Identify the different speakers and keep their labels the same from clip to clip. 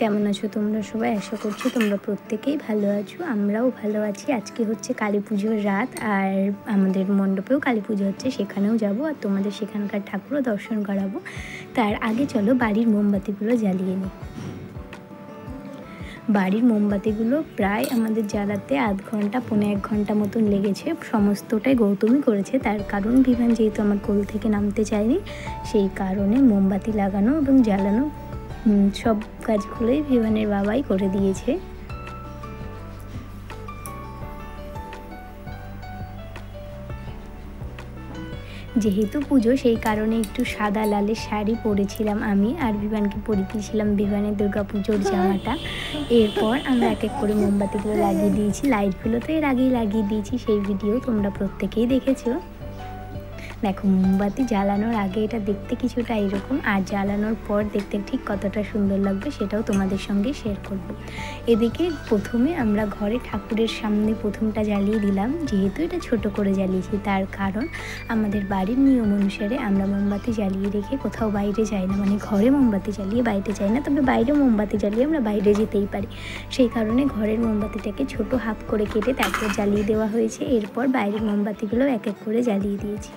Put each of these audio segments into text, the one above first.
Speaker 1: কেমন আছো তোমরা সবাই? আশা করছি তোমরা প্রত্যেকেই ভালো আছো, আমরাও ভালো আছি। আজকে হচ্ছে কালী পুজোর রাত, আর আমাদের মণ্ডপেও কালী পুজো হচ্ছে, সেখানেও যাব আর তোমাদের সেখানকার ঠাকুরও দর্শন করাবো। তার আগে চলো বাড়ির মোমবাতিগুলো জ্বালিয়ে নিই। বাড়ির মোমবাতিগুলো প্রায় আমাদের জ্বালাতে আধ ঘন্টা পৌনে 1 ঘন্টা মতন লেগেছে। সমস্তটাই গৌতমই করেছে, তার কারণ বিভান যেহেতু আমার কোল থেকে নামতে চায়নি, সেই কারণে মোমবাতি লাগানো এবং জ্বালানো সব কাজগুলোই বিভানের বাবাই করে দিয়েছে। যেহেতু পুজো, সেই কারণে একটু সাদা লালের শাড়ি পরেছিলাম আমি, আর বিভানকে পরিয়ে দিয়েছিলাম বিভানের দুর্গা পুজোর জামাটা। এরপর আমরা এক এক করে মোমবাতিগুলো লাগিয়ে দিয়েছি। লাইটগুলো তো এর আগেই লাগিয়ে দিয়েছি, সেই ভিডিও তোমরা প্রত্যেকেই দেখেছো। দেখো, মোমবাতি জ্বালানোর আগে এটা দেখতে কিছুটা এরকম, আর জ্বালানোর পর দেখতে ঠিক কতটা সুন্দর লাগবে সেটাও তোমাদের সঙ্গে শেয়ার করব। এদিকে প্রথমে আমরা ঘরে ঠাকুরের সামনে প্রথমটা জ্বালিয়ে দিলাম। যেহেতু এটা ছোট করে জ্বালিয়েছি, তার কারণ আমাদের বাড়ির নিয়ম অনুসারে আমরা মোমবাতি জ্বালিয়ে রেখে কোথাও বাইরে যাই না, মানে ঘরে মোমবাতি জ্বালিয়ে বাইরে যাই না, তবে বাইরে মোমবাতি জ্বালিয়ে আমরা বাইরে যেতেই পারি। সেই কারণে ঘরের মোমবাতিটাকে ছোট হাফ করে কেটে তারপর জ্বালিয়ে দেওয়া হয়েছে। এরপর বাইরের মোমবাতিগুলো এক এক করে জ্বালিয়ে দিয়েছি।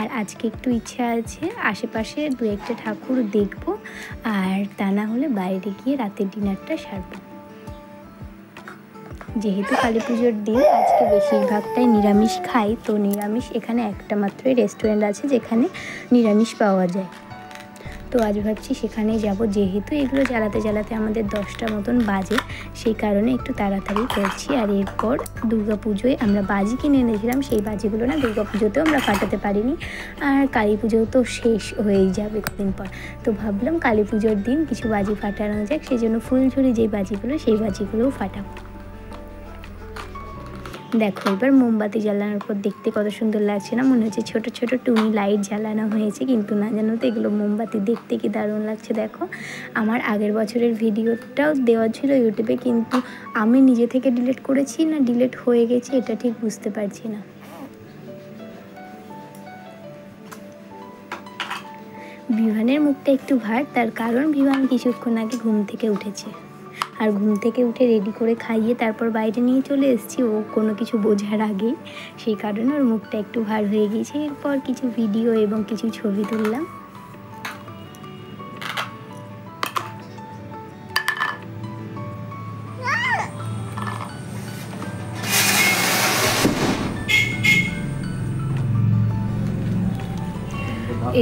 Speaker 1: আর আজকে একটু ইচ্ছা আছে আশেপাশে 2-1টা ঠাকুর দেখব, আর তা না হলে বাইরে গিয়ে রাতের ডিনারটা সারব। যেহেতু কালী পুজোর দিন, আজকে বেশিরভাগটাই নিরামিষ খাই, তো নিরামিষ এখানে একটা মাত্রই রেস্টুরেন্ট আছে যেখানে নিরামিষ পাওয়া যায়। তো আজ ভাবছি সেখানেই যাব। যেহেতু এগুলো জ্বালাতে জ্বালাতে আমাদের 10টা মতন বাজে, সেই কারণে একটু তাড়াতাড়ি করছি। আর এরপর দুর্গা পুজোয় আমরা বাজি কিনে এনেছিলাম, সেই বাজিগুলো না দুর্গা পুজোতেও আমরা ফাটাতে পারিনি, আর কালী পুজোও তো শেষ হয়েই যাবে কদিন পর। তো ভাবলাম কালী পুজোর দিন কিছু বাজি ফাটানো যাক, সেই জন্য ফুলঝুরি যেই বাজিগুলো, সেই বাজিগুলোও ফাটাবো। দেখো, এবার মোমবাতি জ্বালানোর পর দেখতে কত সুন্দর লাগছে না? মনে হচ্ছে ছোট ছোট টুনি লাইট জ্বালানো হয়েছে, কিন্তু না জানো তো এগুলো মোমবাতি, দেখতে কি দারুণ লাগছে। দেখো, আমার আগের বছরের ভিডিওটাও দেওয়া ছিল ইউটিউবে, কিন্তু আমি নিজে থেকে ডিলিট করেছি না ডিলিট হয়ে গেছে এটা ঠিক বুঝতে পারছি না। বিভানের মুখটা একটু ভার, তার কারণ বিভান কিছুক্ষণ আগে ঘুম থেকে উঠেছে, আর ঘুম থেকে উঠে রেডি করে খাইয়ে তারপর বাইরে নিয়ে চলে এসেছি ও কোনো কিছু বোঝার আগেই, সেই কারণে ওর মুখটা একটু ভার হয়ে গিয়েছে। এরপর কিছু ভিডিও এবং কিছু ছবি তুললাম।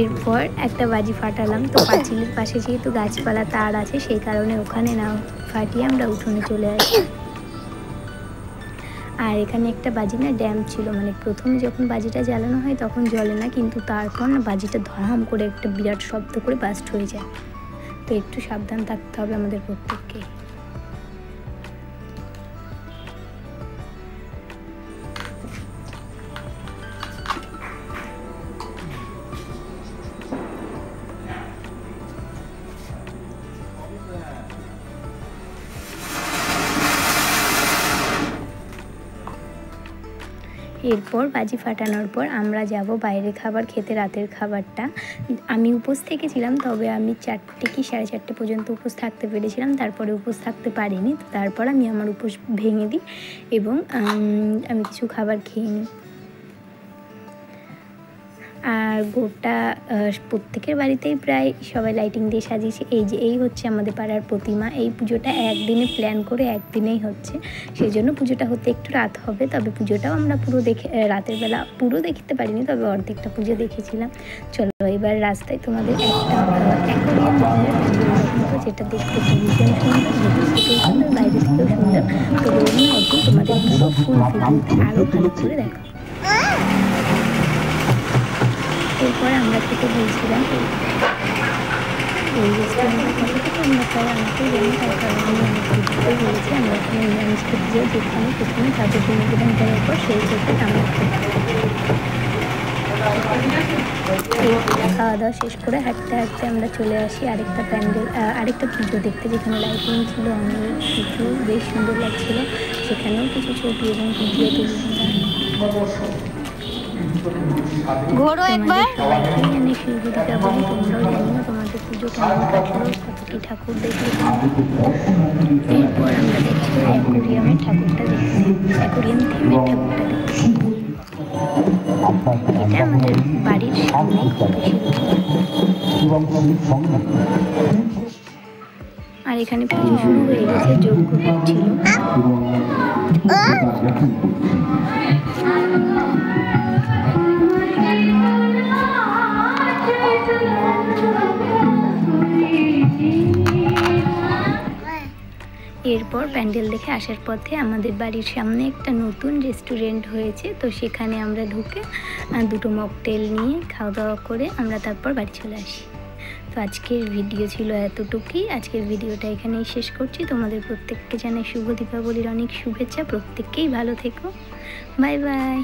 Speaker 1: এরপর একটা বাজি ফাটালাম। তো পাঁচিলের পাশে যেহেতু গাছপালা তার আছে, সেই কারণে ওখানে না ফাটিয়ে আমরা উঠোনে চলে আসি। আর এখানে একটা বাজি না ড্যাম ছিল, মানে প্রথমে যখন বাজিটা জ্বালানো হয় তখন জ্বলে না, কিন্তু তারপর না বাজিটা ধরাম করে একটা বিরাট শব্দ করে বাস্ট হয়ে যায়। তো একটু সাবধান থাকতে হবে আমাদের প্রত্যেককে। এরপর বাজি ফাটানোর পর আমরা যাব বাইরে খাবার খেতে, রাতের খাবারটা। আমি উপোস থেকেছিলাম, তবে আমি 4টে কি 4:30 পর্যন্ত উপোস থাকতে পেরেছিলাম, তারপরে উপোস থাকতে পারিনি। তো তারপর আমি আমার উপোস ভেঙে দিই এবং আমি কিছু খাবার খেয়ে নিই। আর গোটা প্রত্যেকের বাড়িতেই প্রায় সবাই লাইটিং দিয়ে সাজিয়েছে। এই হচ্ছে আমাদের পাড়ার প্রতিমা। এই পুজোটা একদিনে প্ল্যান করে একদিনেই হচ্ছে, সেই জন্য পুজোটা হতে একটু রাত হবে, তবে পুজোটাও আমরা পুরো রাতের বেলা পুরো দেখতে পারিনি, তবে অর্ধেকটা পুজো দেখেছিলাম। চলো এবার রাস্তায় তোমাদের একটা অ্যাকোয়ারিয়াম দেখাবো, যেটা দেখতে ভীষণ সুন্দর, থেকেও সুন্দর, বাইরে থেকেও সুন্দর। তো অন্য একদিন তোমাদের পুরো ফুল ভিডিওটা আরও ভালো করে দেখো। এরপর আমরা খেতে গিয়েছিলাম এই রেস্টুরেন্টের কথা, থেকে আমরা প্রায় অনেকেই জানি, তার কারণে আমি অনেক ভিডিও বলেছি। আমরা এখানে নিরামিষ খেতে যাই, যেখানে প্রথমে ঠাকুরকে নিবেদন করার পর সেই ক্ষেত্রে আমরা খাওয়া দাওয়া শেষ করে হাঁটতে হাঁটতে আমরা চলে আসি আরেকটা প্যান্ডেল, আরেকটা পুজো দেখতে, যেখানে লাইটিং ছিল অনেক কিছু, বেশ সুন্দর লাগছিল। সেখানেও কিছু ছবি এবং ভিডিও তুললাম। ঘোরো একবার। সবাইকে অনেক শুভ দীপাবলি। তোমরাও জানি না তোমাদের পুজো কেমন কাটলো, বেশি ঠাকুর দেখে। এরপর আমরা দেখছি অ্যাকোরিয়ামের ঠাকুরটা দেখছি, অ্যাকোরিয়াম থিমের ঠাকুরটা দেখছি। এটা আমাদের বাড়ির সামনে আর এখানে পুজো শুরু হয়ে গেছে, যজ্ঞ হচ্ছিল। এরপর প্যান্ডেল দেখে আসার পথে আমাদের বাড়ির সামনে একটা নতুন রেস্টুরেন্ট হয়েছে, তো সেখানে আমরা ঢুকে দুটো মকটেল নিয়ে খাওয়া দাওয়া করে আমরা তারপর বাড়ি চলে আসি। তো আজকের ভিডিও ছিল এতটুকুই। আজকের ভিডিওটা এখানেই শেষ করছি। তোমাদের প্রত্যেককে জানাই শুভ দীপাবলির অনেক শুভেচ্ছা। প্রত্যেককেই ভালো থেকো। Bye bye.